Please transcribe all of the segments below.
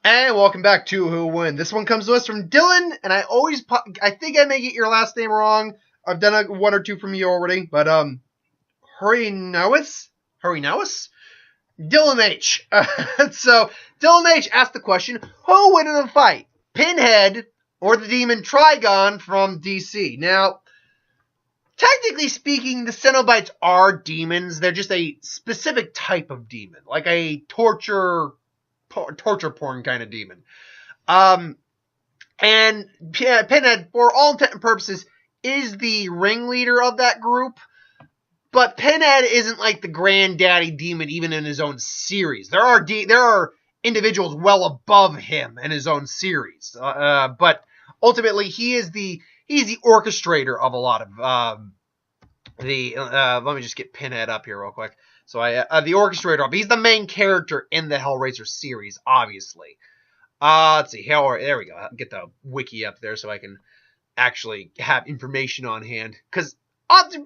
And welcome back to Who Win. This one comes to us from Dylan, and I think I may get your last name wrong. I've done one or two from you already, but Hurry-Nowis? Dylan H. So Dylan H asked the question: who would win in a fight, Pinhead or the demon Trigon from DC? Now, technically speaking, the Cenobites are demons. They're just a specific type of demon, like a torture porn kind of demon. And Pinhead, for all intent and purposes, is the ringleader of that group. But Pinhead isn't like the granddaddy demon, even in his own series. There are individuals well above him in his own series. But ultimately, he's the orchestrator of a lot of let me just get Pinhead up here real quick. So the orchestrator, he's the main character in the Hellraiser series, obviously. Let's see, there we go. I'll get the wiki up there so I can actually have information on hand. Because I'm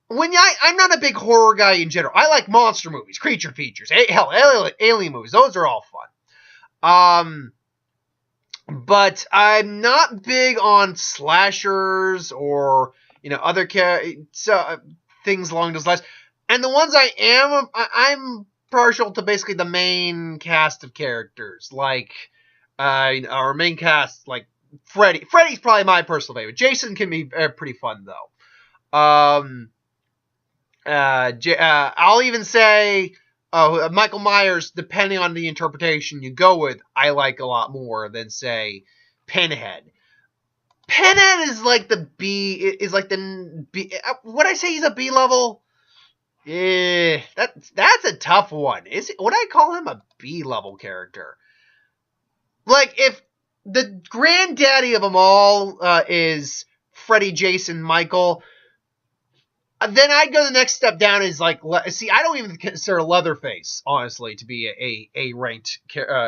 not a big horror guy in general. I like monster movies, creature features, alien movies. Those are all fun. But I'm not big on slashers or other things along those lines. And the ones I am, I'm partial to basically the main cast of characters, like our main cast, like Freddy. Freddy's probably my personal favorite. Jason can be pretty fun though. I'll even say Michael Myers, depending on the interpretation you go with, I like a lot more than say Pinhead. Pinhead is like the B. Would I say he's a B level? That's a tough one. Would I call him a B level character? Like, if the granddaddy of them all is Freddy, Jason, Michael, then I'd go the next step down is like, see, I don't even consider Leatherface, honestly, to be a ranked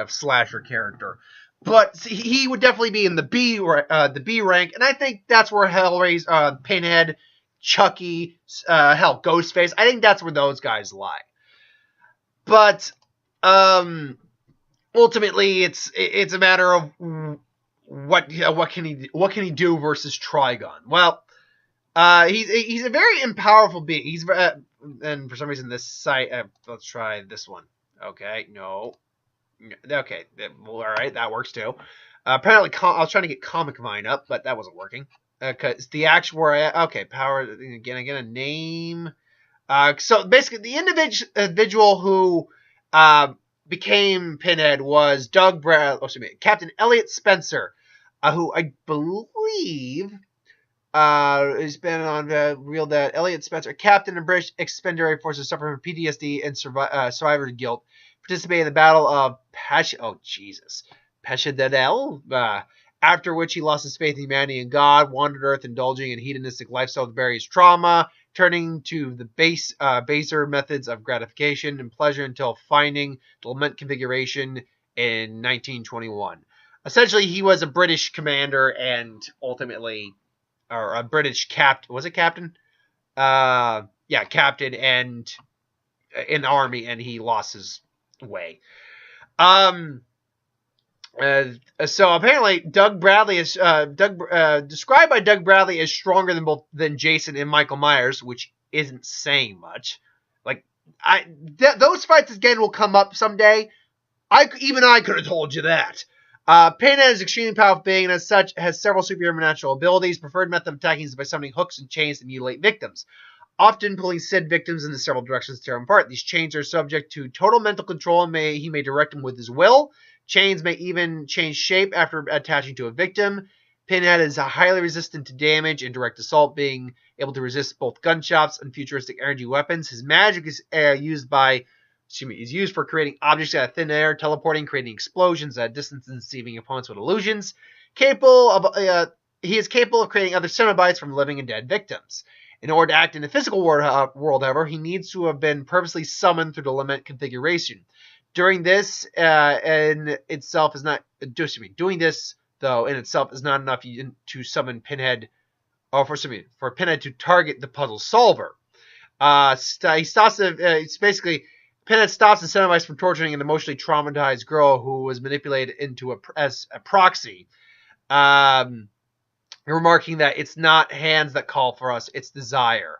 slasher character. But see, he would definitely be in the B rank, and I think that's where Hellraiser, Pinhead, Chucky, Ghostface, I think that's where those guys lie. But ultimately, it's a matter of what can he do versus Trigon. Well, he's a very powerful being. And for some reason this site. Let's try this one. Okay, no. Okay, all right, that works too. Apparently, I was trying to get Comic Vine up, but that wasn't working. Because the actual power again a name. So basically, the individual who became Pinhead was Captain Elliot Spencer, who I believe has been on Real Dead. Elliot Spencer, captain of British expeditionary forces, suffering from PTSD and survivor guilt, participated in the Battle of Peshadadel, after which he lost his faith in humanity and God, wandered Earth indulging in hedonistic lifestyle to bury his trauma, turning to the baser methods of gratification and pleasure until finding the lament configuration in 1921. Essentially, he was a British commander and ultimately, or a British captain. Was it captain? Captain and in the army, and he lost his way. So apparently, Doug Bradley is described by Doug Bradley as stronger than Jason and Michael Myers, which isn't saying much. Like those fights again will come up someday. I could have told you that. Pinhead is extremely powerful being, and as such has several supernatural abilities. Preferred method of attacking is by summoning hooks and chains to mutilate victims, often pulling said victims in several directions to tear them apart. These chains are subject to total mental control, and he may direct them with his will. Chains may even change shape after attaching to a victim. Pinhead is highly resistant to damage and direct assault, being able to resist both gunshots and futuristic energy weapons. His magic is used for creating objects out of thin air, teleporting, creating explosions at a distance, and deceiving opponents with illusions. He is capable of creating other Cenobites from living and dead victims. In order to act in the physical world, however, he needs to have been purposely summoned through the lament configuration. Doing this in itself is not enough to summon Pinhead, or for Pinhead to target the puzzle solver. It's basically Pinhead stops the Cenobites from torturing an emotionally traumatized girl who was manipulated into as a proxy. Remarking that it's not hands that call for us, it's desire.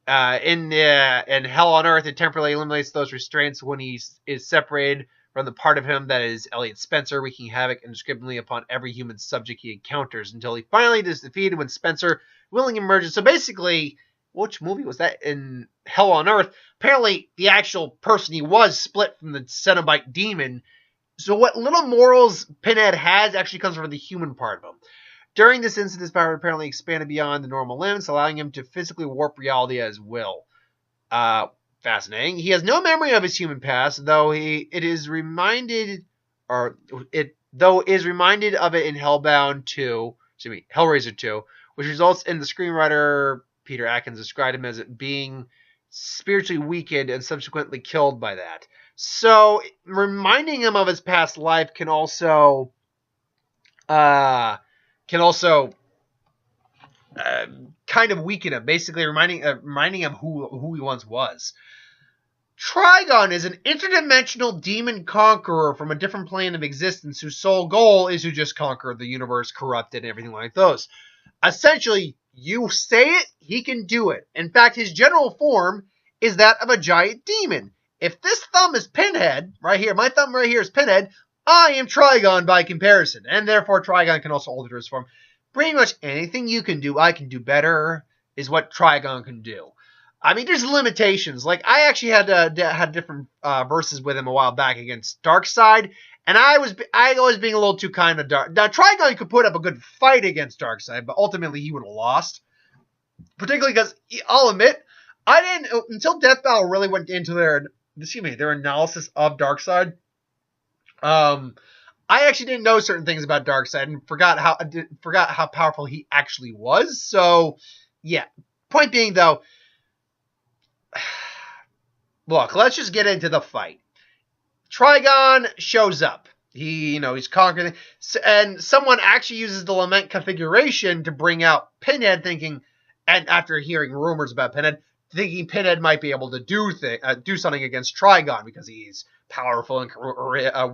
In Hell on Earth, it temporarily eliminates those restraints when he is separated from the part of him that is Elliot Spencer, wreaking havoc indiscriminately upon every human subject he encounters, until he finally is defeated when Spencer willingly emerges. So basically, which movie was that? In Hell on Earth, apparently the actual person he was split from the Cenobite demon. So what little morals Pinhead has actually comes from the human part of him. During this incident, his power apparently expanded beyond the normal limits, allowing him to physically warp reality at his will. Fascinating. He has no memory of his human past, though is reminded of it in Hellraiser 2, which results in the screenwriter Peter Atkins described him as being spiritually weakened and subsequently killed by that. So reminding him of his past life can also kind of weaken him, basically reminding him who he once was. Trigon is an interdimensional demon conqueror from a different plane of existence whose sole goal is to just conquer the universe, corrupt it, and everything like those. Essentially, you say it, he can do it. In fact, his general form is that of a giant demon. If this thumb is Pinhead, right here, my thumb right here is Pinhead, I am Trigon by comparison, and therefore Trigon can also alter his form. Pretty much anything you can do, I can do better, is what Trigon can do. I mean, there's limitations. Like, I actually had different verses with him a while back against Darkseid, and I was being a little too kind of Dark. Now, Trigon could put up a good fight against Darkseid, but ultimately he would have lost. Particularly because, I'll admit, I didn't, until Death Battle really went into their analysis of Darkseid, I actually didn't know certain things about Darkseid and forgot how powerful he actually was. So, yeah. Point being, though, look, let's just get into the fight. Trigon shows up. He's conquering, and someone actually uses the Lament configuration to bring out Pinhead, thinking, and after hearing rumors about Pinhead, thinking Pinhead might be able to do something against Trigon because he's powerful and can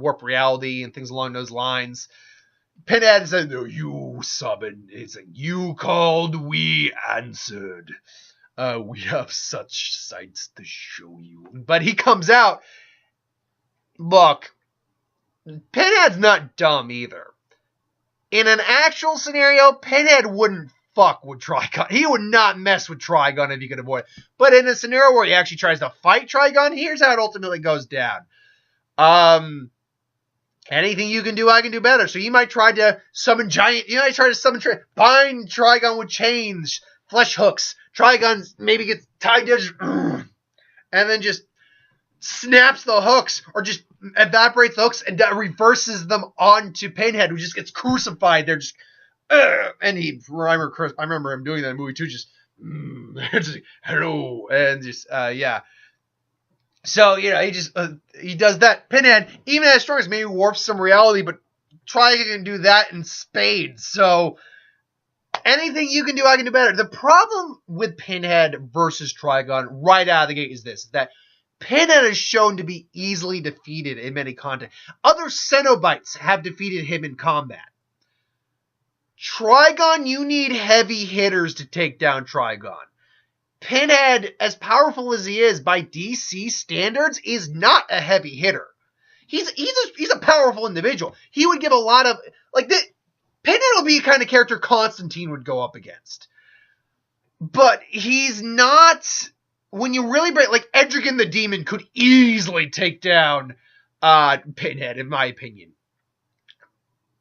warp reality and things along those lines. Pinhead says, "No, you summoned. It's like, you called, we answered. We have such sights to show you." But he comes out. Look, Pinhead's not dumb either. In an actual scenario, Pinhead wouldn't fuck with Trigon. He would not mess with Trigon if he could avoid it. But in a scenario where he actually tries to fight Trigon, here's how it ultimately goes down. Anything you can do, I can do better. So you might try to summon bind Trigon with chains, flesh hooks. Trigon maybe gets tied to and then just snaps the hooks or just evaporates the hooks and reverses them onto Pinhead, who just gets crucified. They're just and I remember him doing that in the movie too, just hello, and just yeah. So he does that. Pinhead, even as strong as maybe warps some reality, but Trigon can do that in spades. So anything you can do, I can do better. The problem with Pinhead versus Trigon right out of the gate is this: that Pinhead is shown to be easily defeated in many contexts. Other Cenobites have defeated him in combat. Trigon, you need heavy hitters to take down Trigon. Pinhead, as powerful as he is by DC standards, is not a heavy hitter. He's a powerful individual. He would give a lot of Pinhead would be the kind of character Constantine would go up against. But he's not. When you really break, Etrigan the Demon could easily take down Pinhead, in my opinion.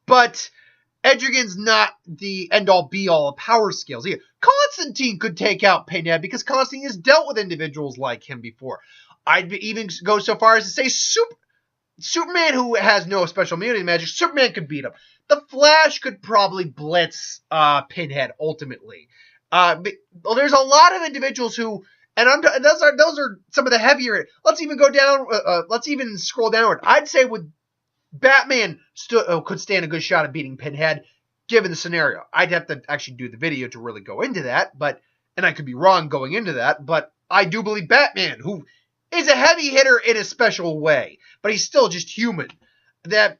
But Etrigan's not the end-all, be-all of power skills either. Constantine could take out Pinhead because Constantine has dealt with individuals like him before. I'd even go so far as to say Superman, who has no special immunity magic, Superman could beat him. The Flash could probably blitz Pinhead ultimately. There's a lot of individuals who, and those are some of the heavier. Let's even go down. Let's even scroll downward. I'd say with Batman could stand a good shot at beating Pinhead, given the scenario. I'd have to actually do the video to really go into that, and I could be wrong going into that, but I do believe Batman, who is a heavy hitter in a special way, but he's still just human. That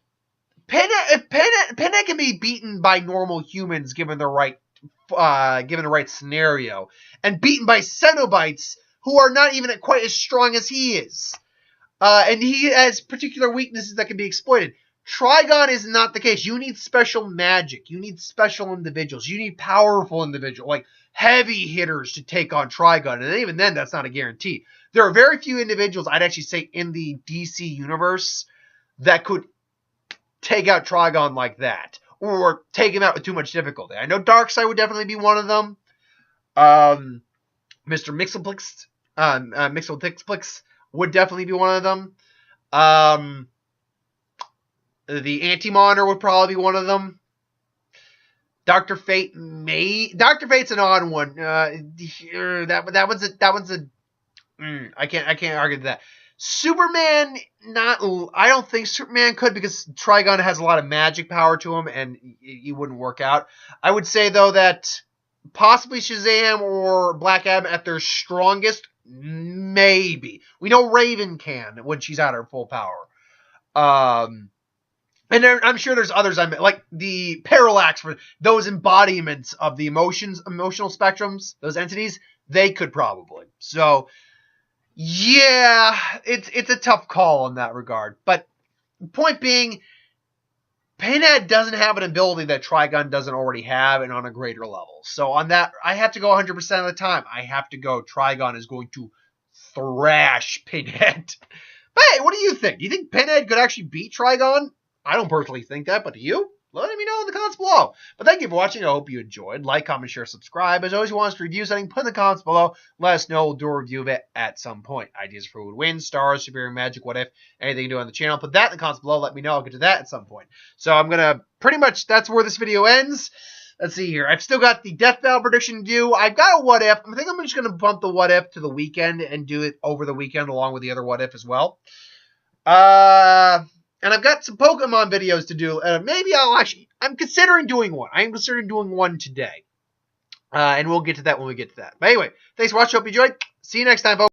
Pinhead can be beaten by normal humans given the right scenario, and beaten by Cenobites who are not even quite as strong as he is. And he has particular weaknesses that can be exploited. Trigon is not the case. You need special magic. You need special individuals. You need powerful individuals, like heavy hitters to take on Trigon. And even then, that's not a guarantee. There are very few individuals, I'd actually say, in the DC universe that could take out Trigon like that, or take him out with too much difficulty. I know Darkseid would definitely be one of them. Mr. Mixoplix would definitely be one of them. The Anti-Monitor would probably be one of them. Dr. Fate's an odd one. I can't argue that. Superman, I don't think Superman could, because Trigon has a lot of magic power to him and he wouldn't work out. I would say, though, that possibly Shazam or Black Adam at their strongest, maybe. We know Raven can when she's at her full power. And I'm sure there's others, like the Parallax, for those embodiments of the emotional spectrums, those entities, they could probably. So, yeah, it's a tough call in that regard. But point being, Pinhead doesn't have an ability that Trigon doesn't already have, and on a greater level. So on that, I have to go 100% of the time. I have to go Trigon is going to thrash Pinhead. But hey, what do you think? Do you think Pinhead could actually beat Trigon? I don't personally think that, but do you? Let me know in the comments below. But thank you for watching. I hope you enjoyed. Like, comment, share, subscribe. As always, you want us to review something, put in the comments below. Let us know. We'll do a review of it at some point. Ideas for who would win, stars, superior magic, what if, anything you do on the channel. Put that in the comments below. Let me know. I'll get to that at some point. So I'm going to pretty much, that's where this video ends. Let's see here. I've still got the Death Battle prediction to do. I've got a what if. I think I'm just going to bump the what if to the weekend and do it over the weekend along with the other what if as well. And I've got some Pokemon videos to do. Maybe I'm considering doing one. I am considering doing one today. And we'll get to that when we get to that. But anyway, thanks for watching. Hope you enjoyed. See you next time, folks.